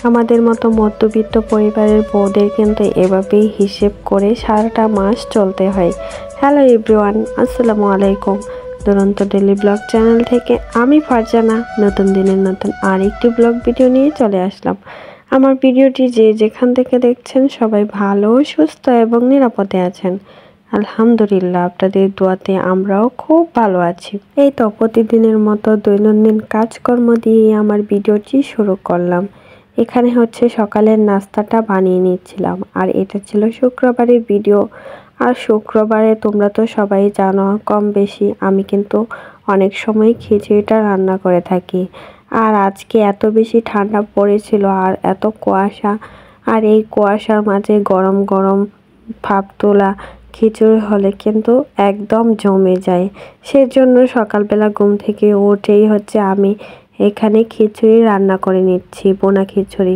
আমাদের মতো মধ্যবিত্ত পরিবারের বউদের কিন্তু এভাবেই হিসেব করে সারাটা মাস চলতে হয়। হ্যালো এভরিওয়ান, আসসালামু আলাইকুম। দুরন্ত ডেইলি ব্লগ চ্যানেল থেকে আমি ফারজানা নতুন দিনের নতুন আরেকটি ব্লগ ভিডিও নিয়ে চলে আসলাম। আমার ভিডিওটি যে যেখান থেকে দেখছেন সবাই ভালো, সুস্থ এবং নিরাপদে আছেন। আলহামদুলিল্লাহ, আপনাদের দোয়াতে আমরাও খুব ভালো আছি। এই তো প্রতিদিনের মতো দৈনন্দিন কাজকর্ম দিয়ে আমার ভিডিওটি শুরু করলাম। এখানে হচ্ছে সকালের নাস্তাটা বানিয়ে নিচ্ছিলাম, আর এটা ছিল শুক্রবারের ভিডিও। আর শুক্রবারে তোমরা তো সবাই জানো কম বেশি আমি কিন্তু অনেক সময় খিচুড়িটা রান্না করে থাকি। আর আজকে এত বেশি ঠান্ডা পড়েছিল আর এত কুয়াশা, আর এই কুয়াশার মাঝে গরম গরম ভাপ তোলা খিচুড়ি হলে কিন্তু একদম জমে যায়। সেজন্য সকালবেলা ঘুম থেকে উঠেই হচ্ছে আমি এখানে খিচুড়ি রান্না করে নিচ্ছি, বোনা খিচুড়ি।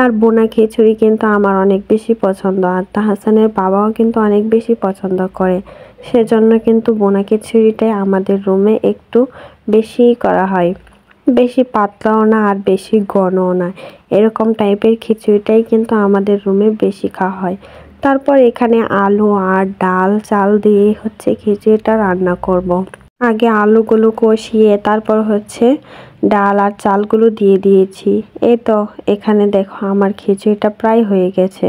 আর বোনা খিচুড়ি কিন্তু আমার অনেক বেশি পছন্দ, আর তাহসানের বাবাও কিন্তু অনেক বেশি পছন্দ করে। সেজন্য কিন্তু বোনা খিচুড়িটাই আমাদের রুমে একটু বেশি করা হয়। বেশি পাতলাও না আর বেশি ঘনও না, এরকম টাইপের খিচুড়িটাই কিন্তু আমাদের রুমে বেশি খাওয়া হয়। তারপর এখানে আলু আর ডাল চাল দিয়ে হচ্ছে খিচুড়িটা রান্না করব। আগে আলুগুলো কষিয়ে তারপর হচ্ছে ডাল আর চালগুলো দিয়ে দিয়েছি। এই তো এখানে দেখো আমার খিচুড়িটা প্রায় হয়ে গেছে।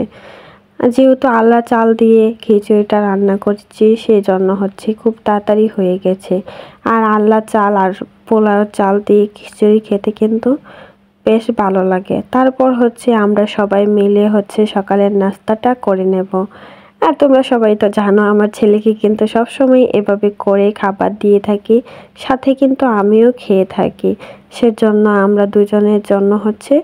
যেহেতু আল্লা চাল দিয়ে খিচুড়িটা রান্না করছি সেজন্য হচ্ছে খুব তাড়াতাড়ি হয়ে গেছে। আর আল্লা চাল আর পোলাও চাল দিয়ে খিচুড়ি খেতে কিন্তু বেশ ভালো লাগে। তারপর হচ্ছে আমরা সবাই মিলে হচ্ছে সকালের নাস্তাটা করে নেব। আর তোমরা সবাই তো জানো আমার ছেলেকে কিন্তু সবসময় এভাবে করে খাবার দিয়ে থাকি, সাথে কিন্তু আমিও খেয়ে থাকি। সেজন্য আমরা দুজনের জন্য হচ্ছে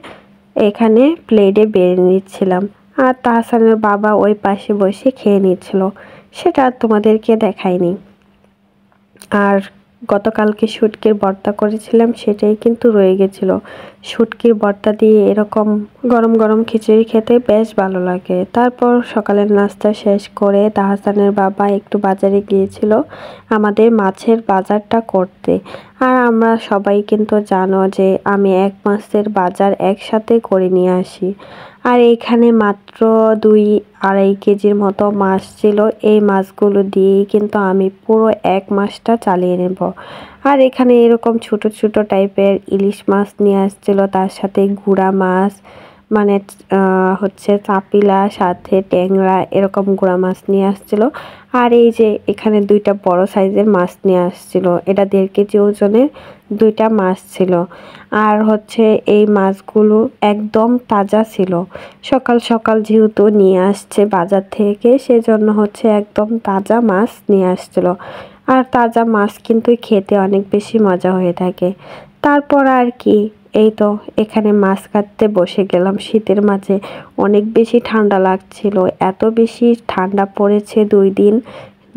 এখানে প্লেটে বেড়ে নিচ্ছিলাম, আর তাহসানের বাবা ওই পাশে বসে খেয়ে নিচ্ছিল। সেটা তোমাদেরকে দেখাইনি। আর গতকালকে শুটকির ভর্তা করেছিলাম, সেটাই কিন্তু রয়ে গেছিল। শুটকির ভর্তা দিয়ে এরকম গরম গরম খিচুড়ি খেতে বেশ ভালো লাগে। তারপর সকালের নাস্তা শেষ করে তাহসানের বাবা একটু বাজারে গিয়েছিল আমাদের মাছের বাজারটা করতে। আর আমরা সবাই কিন্তু জানো যে আমি এক মাসের বাজার একসাথে করে নিয়ে আসি। আর এইখানে মাত্র 2-2.5 কেজির মতো মাছ ছিল। এই মাছগুলো দিয়েই কিন্তু আমি পুরো এক মাসটা চালিয়ে নেব। আর এখানে এরকম ছোট ছোট টাইপের ইলিশ মাছ নিয়ে আসছিল, তার সাথে গুড়া মাছ মানে হচ্ছে চাপিলা, সাথে ট্যাংরা, এরকম গুড়া মাছ নিয়ে আসছিল। আর এই যে এখানে 2টা বড় সাইজের মাছ নিয়ে আসছিল, এটা 1.5 কেজি ওজনের 2টা মাছ ছিল। আর হচ্ছে এই মাছগুলো একদম তাজা ছিল। সকাল সকাল যেহেতু নিয়ে আসছে বাজার থেকে, সেজন্য হচ্ছে একদম তাজা মাছ নিয়ে আসছিল। আর তাজা মাছ কিন্তু খেতে অনেক বেশি মজা হয়ে থাকে। তারপর আর কি, এই তো এখানে মাছ কাটতে বসে গেলাম। শীতের মাঝে অনেক বেশি ঠান্ডা লাগছিল, এত বেশি ঠান্ডা পড়েছে 2 দিন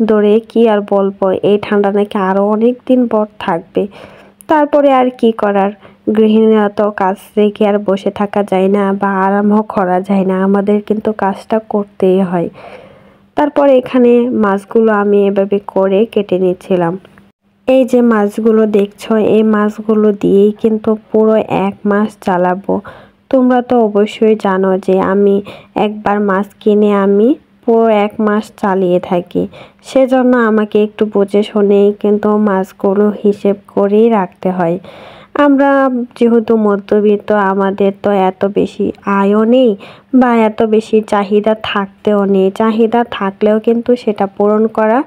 ধরে, কি আর বলবো। এই ঠান্ডা নাকি আরো অনেক দিন পর থাকবে। তারপরে আর কি করার, গৃহিণীরা তো কাজ রেখে আর বসে থাকা যায় না বা আরামও করা যায় না, আমাদের কিন্তু কাজটা করতেই হয়। তারপর এখানে মাছগুলো আমি এভাবে করে কেটে নিচ্ছিলাম। এই যে মাছগুলো দেখছো, এই মাছগুলো দিয়েই কিন্তু পুরো এক মাস চালাবো। তোমরা তো অবশ্যই জানো যে আমি একবার মাছ কিনে আমি পুরো এক মাস চালিয়ে থাকি। সেজন্য আমাকে একটু বুঝে শুনেই কিন্তু মাছগুলো হিসেব করেই রাখতে হয়। আমরা যেহেতু মধ্যবিত্ত, আমাদের তো এত বেশি আয়ও নেই বা এত বেশি চাহিদা থাকতেও নেই। চাহিদা থাকলেও কিন্তু সেটা পূরণ করা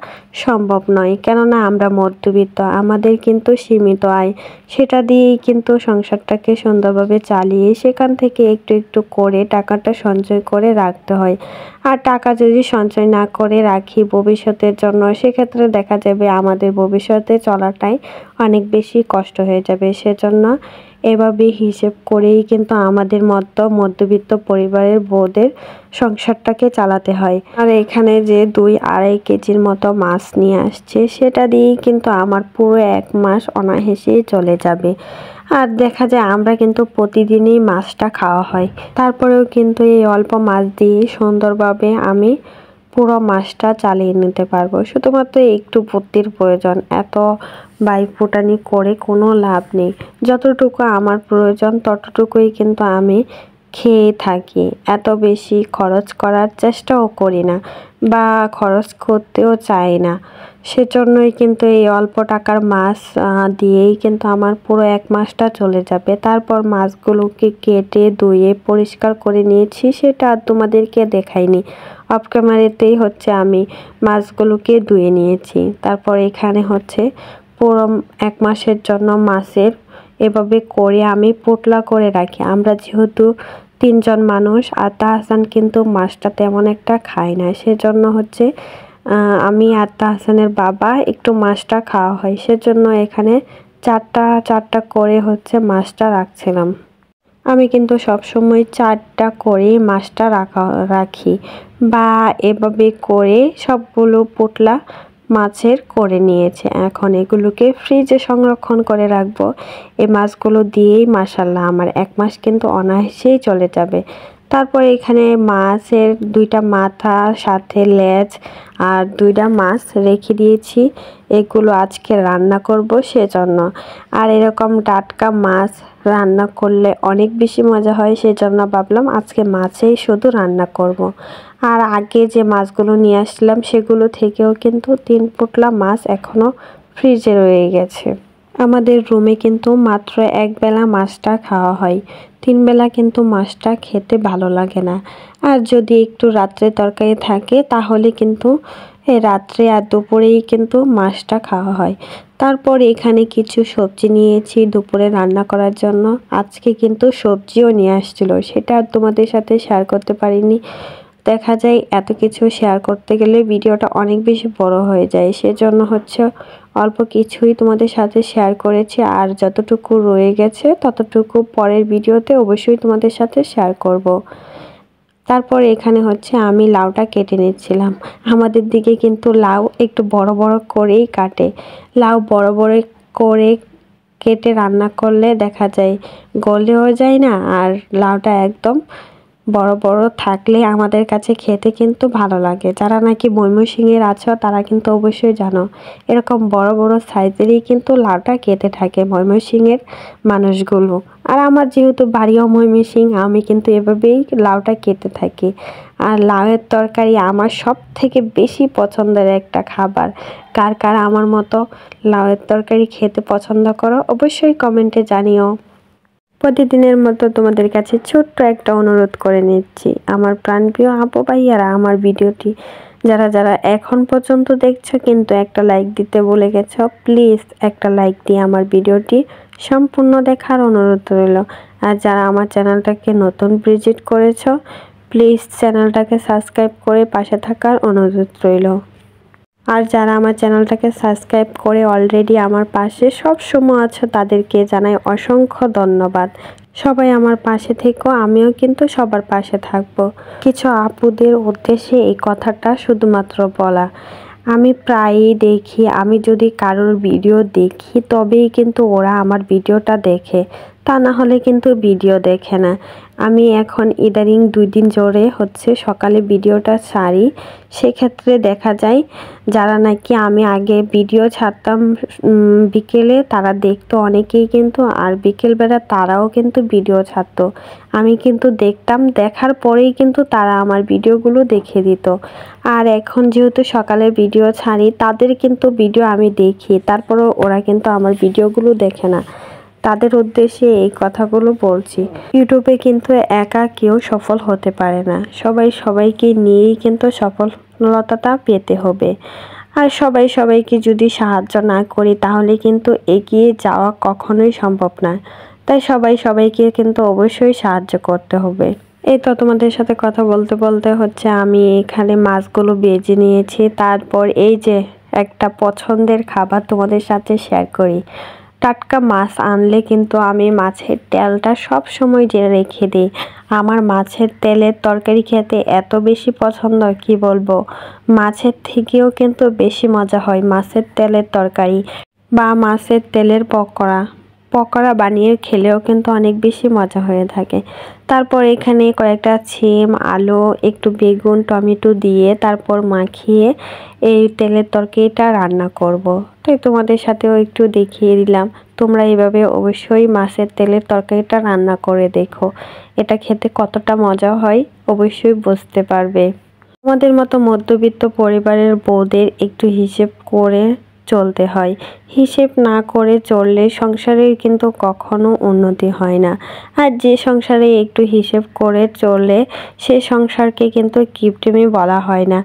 সম্ভব নয়, কেননা আমরা মধ্যবিত্ত, আমাদের কিন্তু সীমিত আয়। সেটা দিয়েই কিন্তু সংসারটাকে সুন্দরভাবে চালিয়ে সেখান থেকে একটু একটু করে টাকাটা সঞ্চয় করে রাখতে হয়। আর টাকা যদি সঞ্চয় না করে রাখি ভবিষ্যতের জন্য, সেক্ষেত্রে দেখা যাবে আমাদের ভবিষ্যতে চলাটাই অনেক বেশি কষ্ট হয়ে যাবে। সেজন্য এভাবে হিসেব করেই কিন্তু আমাদের মতো মধ্যবিত্ত পরিবারের বউদের সংসারটাকে চালাতে হয়। আর এখানে যে 2-2.5 কেজির মতো মাছ নিয়ে আসছে, সেটা দিয়েই কিন্তু আমার পুরো 1 মাস অনায়াসেই চলে যাবে। আর দেখা যায় আমরা কিন্তু প্রতিদিনই মাছটা খাওয়া হয়, তারপরেও কিন্তু এই অল্প মাছ দিয়ে সুন্দরভাবে আমি পুরো মাসটা চালিয়ে নিতে পারবো। শুধুমাত্র একটু বুদ্ধির প্রয়োজন, এত বাইফুটানি করে কোনো লাভ নেই। যতটুকু আমার প্রয়োজন ততটুকুই কিন্তু আমি খেয়ে থাকি, এত বেশি খরচ করার চেষ্টাও করি না বা খরচ করতেও চাই না। সেজন্যই কিন্তু এই অল্প টাকার মাছ দিয়েই কিন্তু আমার পুরো 1 মাসটা চলে যাবে। তারপর মাছগুলোকে কেটে ধুয়ে পরিষ্কার করে নিয়েছি, সেটা আর তোমাদেরকে দেখাইনি। অফ ক্যামেরাতেই হচ্ছে আমি মাছগুলোকে ধুয়ে নিয়েছি। তারপর এখানে হচ্ছে পুরো 1 মাসের জন্য মাছের এভাবে করে আমি পোটলা করে রাখি। আমরা যেহেতু 3 জন মানুষ, আর তাহসান কিন্তু মাছটা তেমন একটা খায় না, সেজন্য হচ্ছে আমি আর তাহসানের বাবা একটু মাছটা খাওয়া হয়, সেজন্য এখানে 4টা করে হচ্ছে মাছটা রাখছিলাম। আমি কিন্তু সবসময় 4টা করে মাছটা রাখি বা এভাবে করে সবগুলো পোটলা মাছের করে নিয়েছে। এখন এগুলোকে ফ্রিজে সংরক্ষণ করে রাখবো। এই মাছগুলো দিয়েই মাশাআল্লাহ আমার 1 মাস কিন্তু অনায়াসেই চলে যাবে। তারপর এখানে মাছের 2টা মাথা, সাথে লেজ আর 2টা মাছ রেখে দিয়েছি। এগুলো আজকে রান্না করব সেজন্য। আর এরকম টাটকা মাছ রান্না করলে অনেক বেশি মজা হয়, সেজন্য ভাবলাম আজকে মাছেই শুধু রান্না করব। আর আগে যে মাছগুলো নিয়ে আসলাম সেগুলো থেকেও কিন্তু 3 পোটলা মাছ এখনো ফ্রিজে রয়ে গেছে। আমাদের রুমে কিন্তু মাত্র 1 বেলা মাছটা খাওয়া হয়, 3 বেলা কিন্তু মাছটা খেতে ভালো লাগে না। আর যদি একটু রাত্রে তরকারি থাকে তাহলে কিন্তু রাত্রে আর দুপুরেই কিন্তু মাছটা খাওয়া হয়। তারপর এখানে কিছু সবজি নিয়েছি দুপুরে রান্না করার জন্য। আজকে কিন্তু সবজিও নিয়ে আসছিল, সেটা আর তোমাদের সাথে শেয়ার করতে পারিনি। দেখা যায় এত কিছু শেয়ার করতে গেলে ভিডিওটা অনেক বেশি বড় হয়ে যায়, সেজন্য হচ্ছে অল্প কিছুই তোমাদের সাথে শেয়ার করেছি। আর যতটুকু রয়ে গেছে ততটুকু পরের ভিডিওতে অবশ্যই তোমাদের সাথে শেয়ার করব। তারপর এখানে হচ্ছে আমি লাউটা কেটে নিচ্ছিলাম। আমাদের দিকে কিন্তু লাউ একটু বড় বড় করেই কাটে। লাউ বড় বড় করে কেটে রান্না করলে দেখা যায় গলেও যায় না, আর লাউটা একদম বড় বড় থাকলে আমাদের কাছে খেতে কিন্তু ভালো লাগে। যারা নাকি ময়মনসিংহের আছো তারা কিন্তু অবশ্যই জানো, এরকম বড় বড় সাইজেরই কিন্তু লাউটা কেটে থাকে ময়মনসিংহের মানুষগুলো। আর আমার যেহেতু বাড়িও ময়মনসিংহ, আমি কিন্তু এভাবেই লাউটা কেটে থাকি। আর লাউয়ের তরকারি আমার সব থেকে বেশি পছন্দের একটা খাবার। কার কার আমার মতো লাউয়ের তরকারি খেতে পছন্দ করো অবশ্যই কমেন্টে জানিও। প্রতিদিনের মতো তোমাদের কাছে ছোট্ট একটা অনুরোধ করে নিচ্ছি, আমার প্রাণপ্রিয় আপু ভাইয়ারা আমার ভিডিওটি যারা যারা এখন পর্যন্ত দেখছো কিন্তু একটা লাইক দিতে ভুলে গেছো, প্লিজ একটা লাইক দিয়ে আমার ভিডিওটি সম্পূর্ণ দেখার অনুরোধ রইল। আর যারা আমার চ্যানেলটাকে নতুন ভিজিট করেছো প্লিজ চ্যানেলটাকে সাবস্ক্রাইব করে পাশে থাকার অনুরোধ রইল। আর যারা আমার চ্যানেলটাকে সাবস্ক্রাইব করে অলরেডি আমার পাশে সব সময় আছো তাদেরকে জানাই অসংখ্য ধন্যবাদ। সবাই আমার পাশে থেকো, আমিও কিন্তু সবার পাশে থাকবো। কিছু আপুদের উদ্দেশ্যে এই কথাটা শুধুমাত্র বলা। আমি প্রায়ই দেখি, আমি যদি কারোর ভিডিও দেখি তবেই কিন্তু ওরা আমার ভিডিওটা দেখে, তা না হলে কিন্তু ভিডিও দেখে না। আমি এখন ইদানিং 2 দিন জোরে হচ্ছে সকালে ভিডিওটা ছাড়ি, সেক্ষেত্রে দেখা যায় যারা নাকি আমি আগে ভিডিও ছাড়তাম বিকেলে তারা দেখতো অনেকেই কিন্তু, আর বিকেলবেলা তারাও কিন্তু ভিডিও ছাড়তো। আমি কিন্তু দেখতাম, দেখার পরেই কিন্তু তারা আমার ভিডিওগুলো দেখে দিত। আর এখন যেহেতু সকালে ভিডিও ছাড়ি তাদের কিন্তু ভিডিও আমি দেখি, তারপরেও ওরা কিন্তু আমার ভিডিওগুলো দেখে না। তাদের উদ্দেশ্যে এই কথাগুলো বলছি। ইউটিউবে কিন্তু একা কেউ সফল হতে পারে না, সবাই সবাইকে নিয়েই কিন্তু সফলতাটা পেতে হবে। আর সবাই সবাইকে যদি সাহায্য না করি তাহলে কিন্তু এগিয়ে যাওয়া কখনোই সম্ভব না। তাই সবাই সবাইকে কিন্তু অবশ্যই সাহায্য করতে হবে। এই তো তোমাদের সাথে কথা বলতে বলতে হচ্ছে আমি এখানে মাছগুলো ভেজে নিয়েছি। তারপর এই যে একটা পছন্দের খাবার তোমাদের সাথে শেয়ার করি, টাটকা মাছ আনলে কিন্তু আমি মাছের তেলটা সব সময় যে রেখে দিই। আমার মাছের তেলের তরকারি খেতে এত বেশি পছন্দ কি বলবো। মাছের থেকেও কিন্তু বেশি মজা হয় মাছের তেলের তরকারি বা মাছের তেলের পকোড়া। পকোড়া বানিয়ে খেলেও কিন্তু অনেক বেশি মজা হয়ে থাকে। তারপর এখানে কয়েকটা শিম, আলু, একটু বেগুন, টমেটো দিয়ে তারপর মাখিয়ে এই তেলের তরকারিটা রান্না করব। তাই তোমাদের সাথেও একটু দেখিয়ে দিলাম। তোমরা এইভাবে অবশ্যই মাছের তেলের তরকারিটা রান্না করে দেখো। এটা খেতে কতটা মজা হয় অবশ্যই বুঝতে পারবে। আমাদের মতো মধ্যবিত্ত পরিবারের বউদের একটু হিসেব করে চলতে হয়। হিসেব না করে চললে সংসারের কিন্তু কখনো উন্নতি হয় না। আর যে সংসারে একটু হিসেব করে চলে সে সংসারকে কিন্তু কিপটেমি বলা হয় না।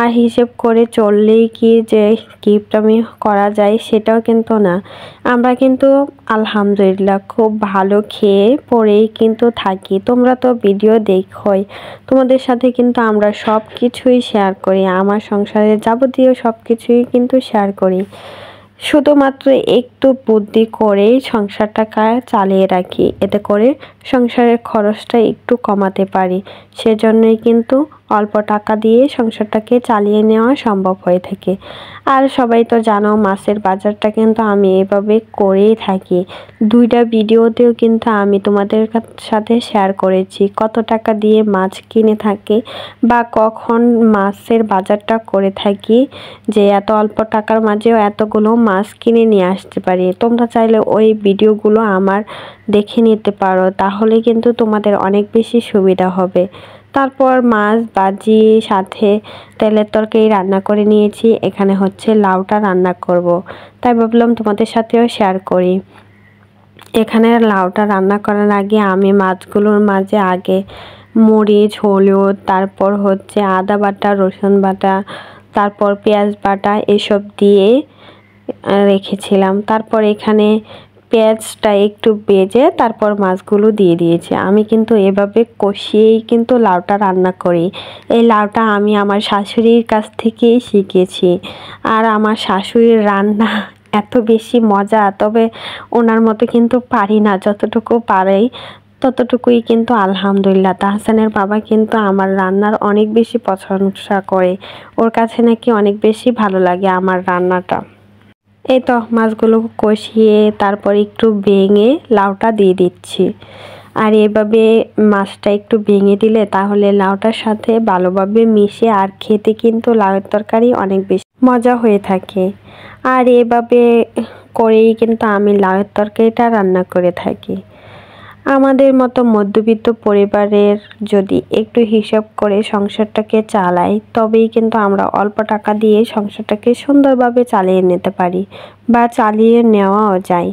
আর হিসেব করে চললেই কি যে কিপটামি করা যায় সেটাও কিন্তু না। আমরা কিন্তু আলহামদুলিল্লাহ খুব ভালো খেয়ে পরেই কিন্তু থাকি। তোমরা তো ভিডিও দেখোই, তোমাদের সাথে কিন্তু আমরা সব কিছুই শেয়ার করি। আমার সংসারের যাবতীয় সব কিছুই কিন্তু শেয়ার করি। শুধুমাত্র একটু বুদ্ধি করেই সংসারটাকে চালিয়ে রাখি, এতে করে সংসারের খরচটা একটু কমাতে পারি। সেজন্যই কিন্তু অল্প টাকা দিয়ে সংসারটাকে চালিয়ে নেওয়া সম্ভব হয়ে থাকে। আর সবাই তো জানো মাছের বাজারটা কিন্তু আমি এভাবে করেই থাকি। দুইটা ভিডিওতেও কিন্তু আমি তোমাদের সাথে শেয়ার করেছি কত টাকা দিয়ে মাছ কিনে থাকি বা কখন মাছের বাজারটা করে থাকি, যে এত অল্প টাকার মাঝেও এতগুলো মাছ কিনে নিয়ে আসতে পারি। তোমরা চাইলে ওই ভিডিওগুলো আমার দেখে নিতে পারো, তাহলে কিন্তু তোমাদের অনেক বেশি সুবিধা হবে। তারপর মাছ ভাজি সাথে তেলের তরকারি রান্না করে নিয়েছি। এখানে হচ্ছে লাউটা রান্না করব, তাই ভাবলাম তোমাদের সাথেও শেয়ার করি। এখানে লাউটা রান্না করার আগে আমি মাছগুলোর মাঝে আগে মরিচ, হলুদ, তারপর হচ্ছে আদা বাটা, রসুন বাটা, তারপর পেঁয়াজ বাটা এসব দিয়ে রেখেছিলাম। তারপর এখানে পেঁয়াজটা একটু ভেজে তারপর মাছগুলো দিয়ে দিয়েছি। আমি কিন্তু এভাবে কষিয়েই কিন্তু লাউটা রান্না করি। এই লাউটা আমি আমার শাশুড়ির কাছ থেকেই শিখেছি। আর আমার শাশুড়ির রান্না এত বেশি মজা, তবে ওনার মতো কিন্তু পারি না। যতটুকু পারি ততটুকুই কিন্তু আলহামদুলিল্লাহ। তাহসানের বাবা কিন্তু আমার রান্নার অনেক বেশি প্রশংসা করে। ওর কাছে নাকি অনেক বেশি ভালো লাগে আমার রান্নাটা। এই তো মাছগুলো কষিয়ে তারপর একটু ভেঙে লাউটা দিয়ে দিচ্ছি। আর এভাবে মাছটা একটু ভেঙে দিলে তাহলে লাউটার সাথে ভালোভাবে মিশে আর খেতে কিন্তু লাউয়ের তরকারি অনেক বেশি মজা হয়ে থাকে। আর এভাবে করেই কিন্তু আমি লাউয়ের তরকারিটা রান্না করে থাকি। আমাদের মতো মধ্যবিত্ত পরিবারের যদি একটু হিসাব করে সংসারটাকে চালাই তবেই কিন্তু আমরা অল্প টাকা দিয়ে সংসারটাকে সুন্দরভাবে চালিয়ে নিতে পারি বা চালিয়ে নেওয়াও যায়।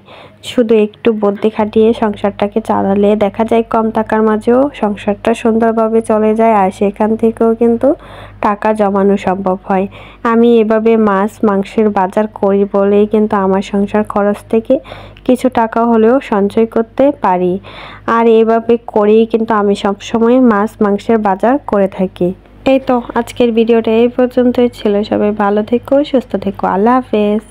শুধু একটু বুদ্ধি খাটিয়ে সংসারটাকে চালালে দেখা যায় কম টাকার মাঝেও সংসারটা সুন্দরভাবে চলে যায়, আর সেখান থেকেও কিন্তু টাকা জমানো সম্ভব হয়। আমি এভাবে মাছ মাংসের বাজার করি বলেই কিন্তু আমার সংসার খরচ থেকে কিছু টাকা হলেও সঞ্চয় করতে পারি। আর এভাবে করেই কিন্তু আমি সবসময় মাছ মাংসের বাজার করে থাকি। এই তো আজকের ভিডিওটা এই পর্যন্তই ছিল। সবাই ভালো থেকো, সুস্থ থেকো। আল্লাহ হাফেজ।